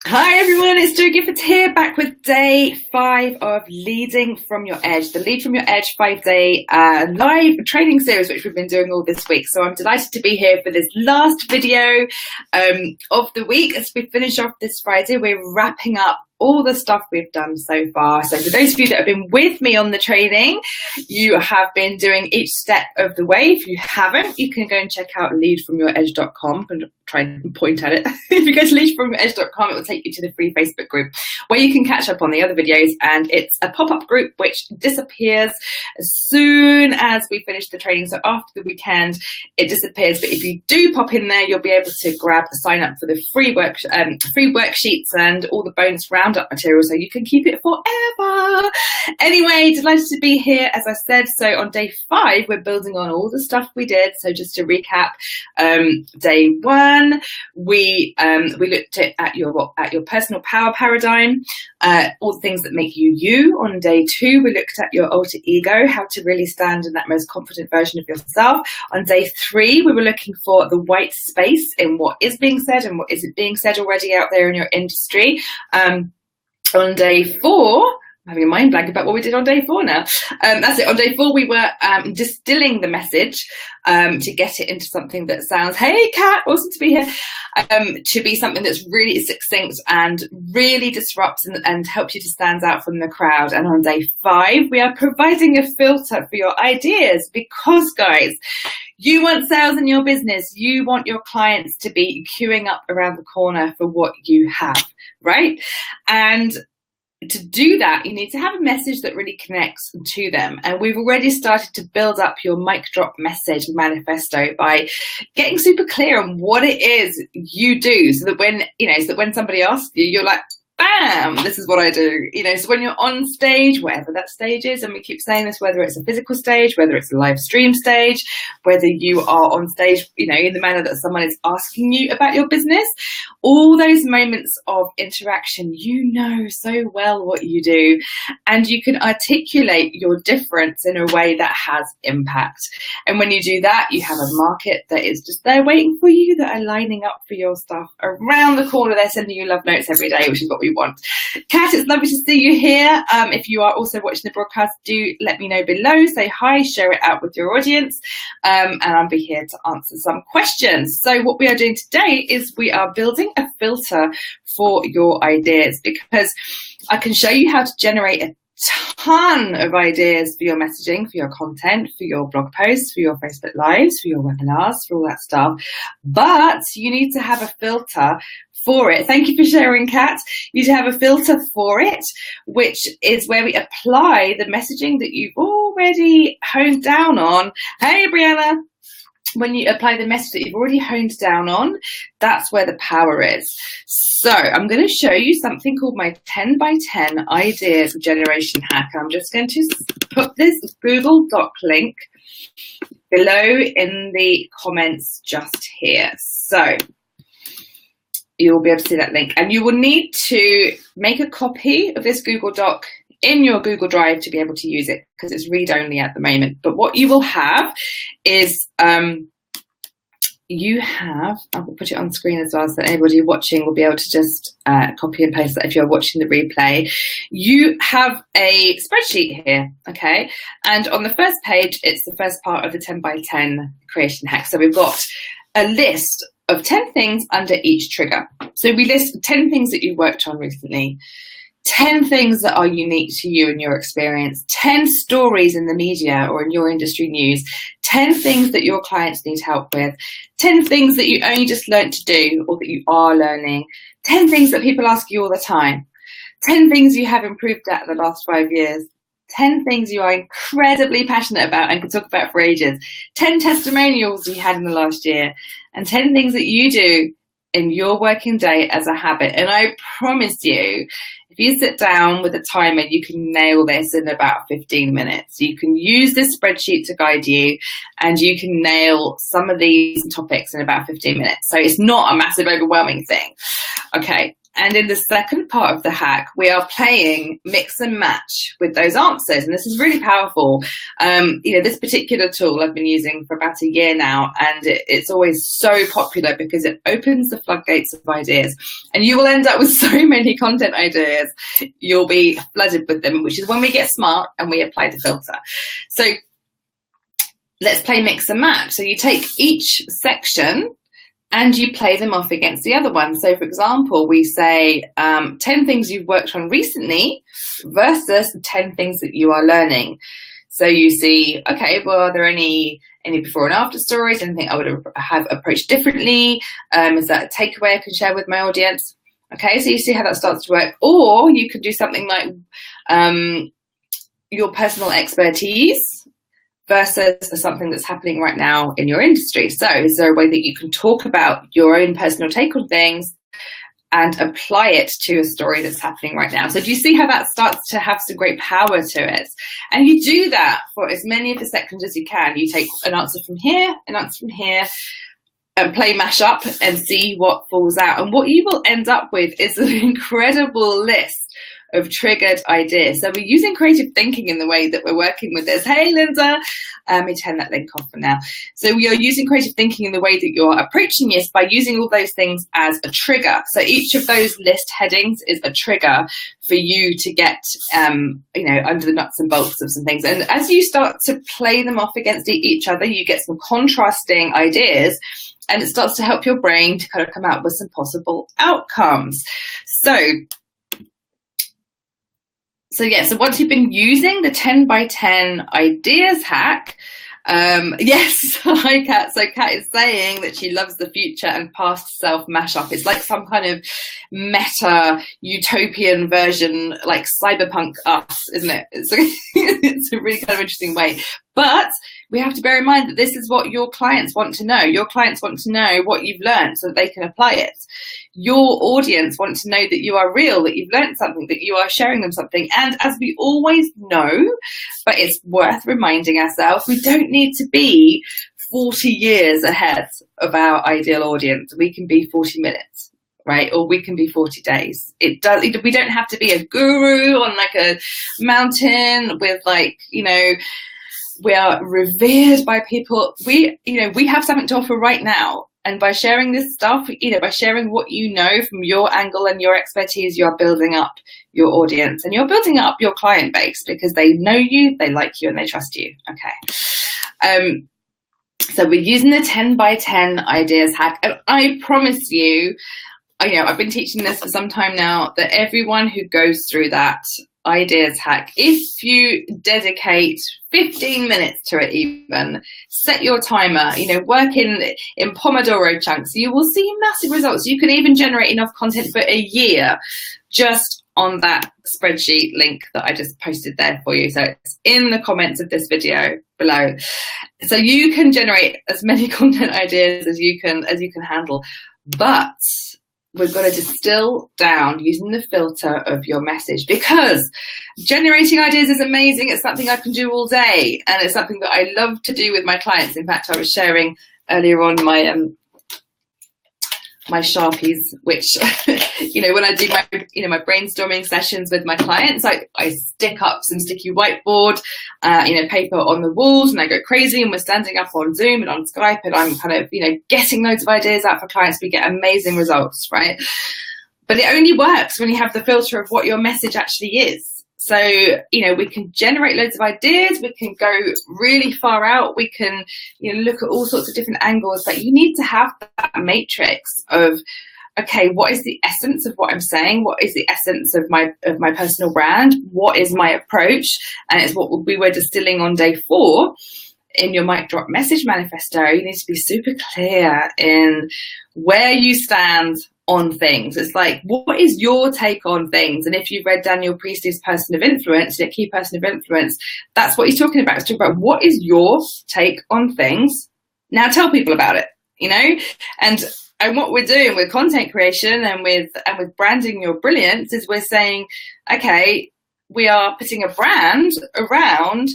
Hi everyone, it's Jo Gifford here, back with day 5 of Leading From Your Edge, the Lead From Your Edge 5-day live training series which we've been doing all this week. So I'm delighted to be here for this last video of the week. As we finish off this Friday, we're wrapping up all the stuff we've done so far. So for those of you that have been with me on the training, you have been doing each step of the way. If you haven't, you can go and check out leadfromyouredge.com and try and point at it. If you go to leadfromyouredge.com, it will take you to the free Facebook group where you can catch up on the other videos, and it's a pop-up group which disappears as soon as we finish the training. So after the weekend, it disappears, but if you do pop in there, you'll be able to sign up for the free worksheets and all the bonus roundup material, so you can keep it forever. Anyway, delighted to be here, as I said. So on day 5, we're building on all the stuff we did. So just to recap, day 1, we looked at your personal power paradigm, all the things that make you you. On day 2, we looked at your alter ego, how to really stand in that most confident version of yourself. On day 3, we were looking for the white space in what is being said and what isn't being said already out there in your industry. On day 4, I'm having a mind blank about what we did on day 4 now. That's it. On day 4, we were distilling the message to get it into something that sounds, hey, Kat, awesome to be here, to be something that's really succinct and really disrupts and helps you to stand out from the crowd. And on day 5, we are providing a filter for your ideas because, guys, you want sales in your business. You want your clients to be queuing up around the corner for what you have, right? And to do that, you need to have a message that really connects to them. And we've already started to build up your mic drop message manifesto by getting super clear on what it is you do, so that when somebody asks you, you're like, bam, this is what I do. So when you're on stage, wherever that stage is, and we keep saying this, whether it's a physical stage, whether it's a live stream stage, whether you are on stage, in the manner that someone is asking you about your business, all those moments of interaction, you know so well what you do, and you can articulate your difference in a way that has impact. And when you do that, you have a market that is just there waiting for you, that are lining up for your stuff around the corner. They're sending you love notes every day, which is what we want. Kat, it's lovely to see you here. If you are also watching the broadcast, do let me know below. Say hi, share it out with your audience, and I'll be here to answer some questions. So what we are doing today is we are building a filter for your ideas, because I can show you how to generate a ton of ideas for your messaging, for your content, for your blog posts, for your Facebook Lives, for your webinars, for all that stuff. But you need to have a filter for it. Thank you for sharing, Kat. You need to have a filter for it, which is where we apply the messaging that you've already honed down on. Hey, Brianna. When you apply the message that you've already honed down on, that's where the power is. So I'm going to show you something called my 10 by 10 ideas generation hack. I'm just going to put this Google Doc link below in the comments just here. So you'll be able to see that link, and you will need to make a copy of this Google Doc in your Google Drive to be able to use it, because it's read only at the moment. But what you will have is I will put it on screen as well, so that anybody watching will be able to just copy and paste that if you're watching the replay. You have a spreadsheet here, okay? And on the first page, it's the first part of the 10 by 10 creation hack. So we've got a list of 10 things under each trigger. So we list 10 things that you've worked on recently, 10 things that are unique to you and your experience, 10 stories in the media or in your industry news, 10 things that your clients need help with, 10 things that you only just learned to do or that you are learning, 10 things that people ask you all the time, 10 things you have improved at the last 5 years, 10 things you are incredibly passionate about and can talk about for ages, 10 testimonials you had in the last year, and 10 things that you do in your working day as a habit. And I promise you, if you sit down with a timer, you can nail this in about 15 minutes. You can use this spreadsheet to guide you, and you can nail some of these topics in about 15 minutes. So it's not a massive, overwhelming thing. Okay. And in the second part of the hack, we are playing mix and match with those answers. And this is really powerful. This particular tool I've been using for about a year now, and it's always so popular because it opens the floodgates of ideas. And you will end up with so many content ideas, you'll be flooded with them, which is when we get smart and we apply the filter. So let's play mix and match. So you take each section and you play them off against the other one. So for example, we say 10 things you've worked on recently versus 10 things that you are learning. So you see, okay, well, are there any before and after stories? Anything I would have approached differently? Is that a takeaway I can share with my audience? Okay, so you see how that starts to work. Or you could do something like your personal expertise versus something that's happening right now in your industry. So is there a way that you can talk about your own personal take on things and apply it to a story that's happening right now? So do you see how that starts to have some great power to it? And you do that for as many of the sections as you can. You take an answer from here, an answer from here, and play mash up and see what falls out. And what you will end up with is an incredible list of triggered ideas. So we're using creative thinking in the way that we're working with this. Hey, Linda, let me turn that link off for now. So we are using creative thinking in the way that you're approaching this by using all those things as a trigger. So each of those list headings is a trigger for you to get, under the nuts and bolts of some things. And as you start to play them off against each other, you get some contrasting ideas, and it starts to help your brain to kind of come out with some possible outcomes. So once you've been using the 10 by 10 ideas hack, yes, hi Kat. So Kat is saying that she loves the future and past self mashup. It's like some kind of meta utopian version, like cyberpunk us, isn't it? It's a really kind of interesting way. But we have to bear in mind that this is what your clients want to know. Your clients want to know what you've learned so that they can apply it. Your audience wants to know that you are real, that you've learned something, that you are sharing them something. And as we always know, but it's worth reminding ourselves, we don't need to be 40 years ahead of our ideal audience. We can be 40 minutes. Right? Or we can be 40 days. We don't have to be a guru on like a mountain with we are revered by people. We have something to offer right now. And by sharing this stuff, by sharing what you know from your angle and your expertise, you're building up your audience and you're building up your client base because they know you, they like you, and they trust you. Okay. So we're using the 10 by 10 ideas hack. And I promise you, I've been teaching this for some time now, that everyone who goes through that ideas hack, if you dedicate 15 minutes to it, even set your timer, work in Pomodoro chunks, you will see massive results. You can even generate enough content for a year just on that spreadsheet link that I just posted there for you. So it's in the comments of this video below. So you can generate as many content ideas as you can handle, but we've got to distill down using the filter of your message, because generating ideas is amazing. It's something I can do all day, and it's something that I love to do with my clients. In fact, I was sharing earlier on my Sharpies, which when I do my brainstorming sessions with my clients, I stick up some sticky whiteboard paper on the walls, and I go crazy, and we're standing up on Zoom and on Skype, and I'm kind of getting loads of ideas out for clients. We get amazing results, right? But it only works when you have the filter of what your message actually is. So, we can generate loads of ideas, we can go really far out, we can, look at all sorts of different angles, but you need to have that matrix of, okay, what is the essence of what I'm saying? What is the essence of my personal brand? What is my approach? And it's what we were distilling on day 4 in your mic drop message manifesto. You need to be super clear in where you stand on things. It's like, what is your take on things? And if you've read Daniel Priestley's Person of Influence, a key person of influence, that's what he's talking about. He's talking about what is your take on things. Now tell people about it, And what we're doing with content creation and with branding your brilliance is we're saying, okay, we are putting a brand around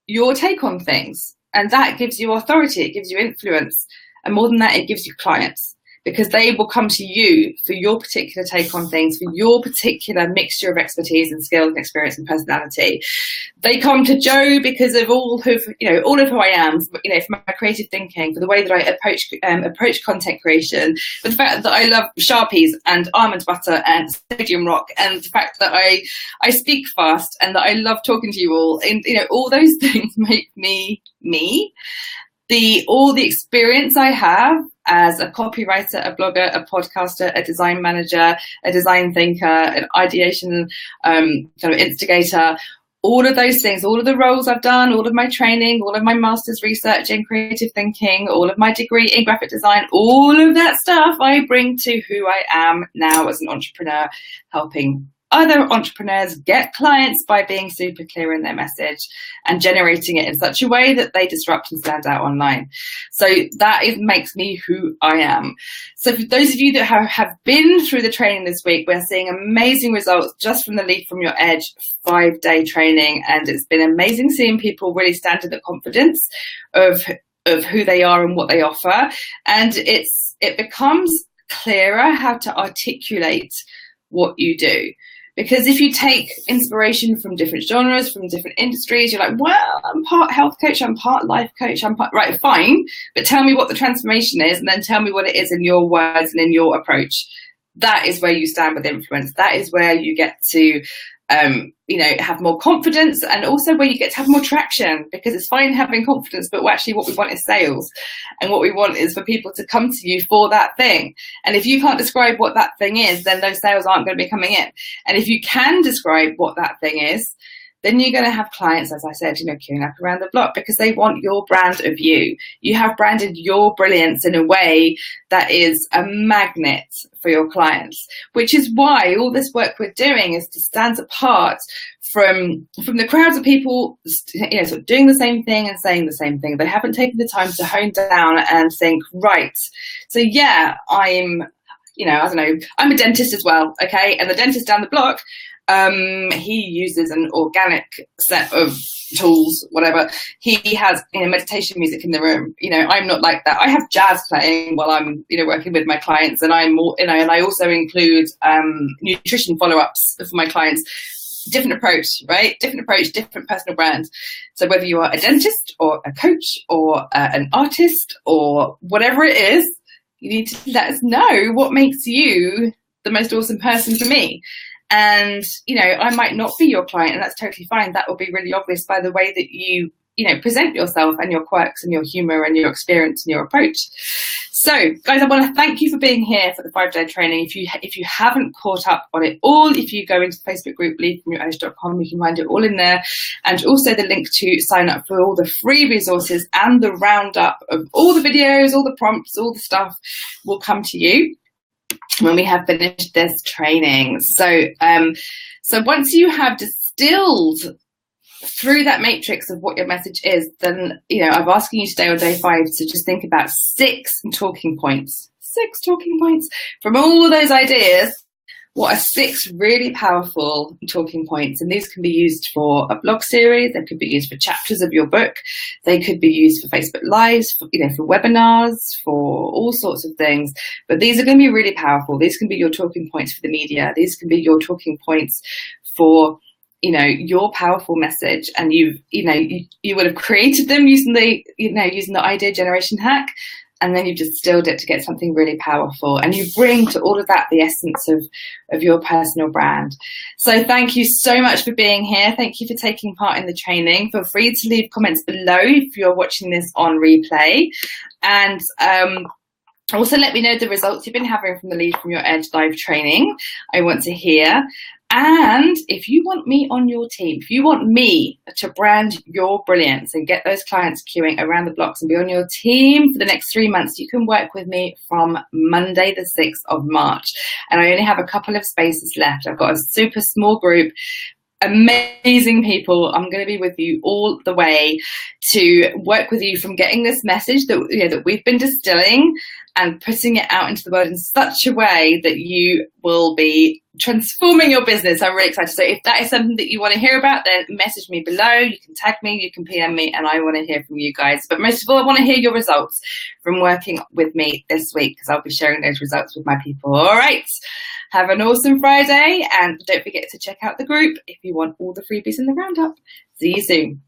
your take on things. And that gives you authority, it gives you influence. And more than that, it gives you clients. because they will come to you for your particular take on things, for your particular mixture of expertise and skills and experience and personality. They come to Joe because of all of who I am, for my creative thinking, for the way that I approach content creation, for the fact that I love Sharpies and almond butter and sodium rock, and the fact that I speak fast and that I love talking to you all. And all those things make me me. All the experience I have as a copywriter, a blogger, a podcaster, a design manager, a design thinker, an ideation kind of instigator, all of those things, all of the roles I've done, all of my training, all of my master's research in creative thinking, all of my degree in graphic design, all of that stuff I bring to who I am now as an entrepreneur, helping other entrepreneurs get clients by being super clear in their message and generating it in such a way that they disrupt and stand out online. So that makes me who I am. So for those of you that have been through the training this week, we're seeing amazing results just from the Lead From Your Edge 5-day training. And it's been amazing seeing people really stand in the confidence of who they are and what they offer. And it becomes clearer how to articulate what you do. Because if you take inspiration from different genres, from different industries, you're like, well, I'm part health coach, I'm part life coach, right, fine. But tell me what the transformation is, and then tell me what it is in your words and in your approach. That is where you stand with influence. That is where you get to, have more confidence, and also where you get to have more traction, because it's fine having confidence, but actually what we want is sales. And what we want is for people to come to you for that thing. And if you can't describe what that thing is, then those sales aren't going to be coming in. And if you can describe what that thing is, then you're going to have clients, as I said, queuing up around the block, because they want your brand of you. You have branded your brilliance in a way that is a magnet for your clients, which is why all this work we're doing is to stand apart from the crowds of people, sort of doing the same thing and saying the same thing. They haven't taken the time to hone down and think, right, so yeah, I'm a dentist as well, okay? And the dentist down the block, he uses an organic set of tools, whatever. He has meditation music in the room. I'm not like that. I have jazz playing while I'm working with my clients, and I'm more, and I also include nutrition follow-ups for my clients. Different approach, right? Different approach, different personal brand. So whether you are a dentist or a coach or an artist or whatever it is, you need to let us know what makes you the most awesome person for me. And, I might not be your client, and that's totally fine. That will be really obvious by the way that you present yourself and your quirks and your humor and your experience and your approach. So, guys, I want to thank you for being here for the 5-day training. If you haven't caught up on it all, if you go into the Facebook group, leadfromyouredge.com, you can find it all in there. And also the link to sign up for all the free resources and the roundup of all the videos, all the prompts, all the stuff will come to you when we have finished this training. So once you have distilled through that matrix of what your message is, then I'm asking you today on day 5 to just think about 6 talking points from all those ideas. What are 6 really powerful talking points? And these can be used for a blog series. They could be used for chapters of your book. They could be used for Facebook Lives, for webinars, for all sorts of things. But these are going to be really powerful. These can be your talking points for the media. These can be your talking points for your powerful message. And you would have created them using the idea generation hack. And then you've distilled it to get something really powerful. And you bring to all of that the essence of your personal brand. So thank you so much for being here. Thank you for taking part in the training. Feel free to leave comments below if you're watching this on replay. And also let me know the results you've been having from the Lead From Your Edge live training. I want to hear. And if you want me on your team, if you want me to brand your brilliance and get those clients queuing around the blocks and be on your team for the next 3 months, you can work with me from Monday, the 6th of March. And I only have a couple of spaces left. I've got a super small group, amazing people. I'm going to be with you all the way to work with you from getting this message that that we've been distilling and putting it out into the world in such a way that you will be transforming your business. I'm really excited. So if that is something that you want to hear about, then message me below. You can tag me, you can PM me, and I want to hear from you guys. But most of all, I want to hear your results from working with me this week, because I'll be sharing those results with my people. All right. Have an awesome Friday, and don't forget to check out the group if you want all the freebies in the roundup. See you soon.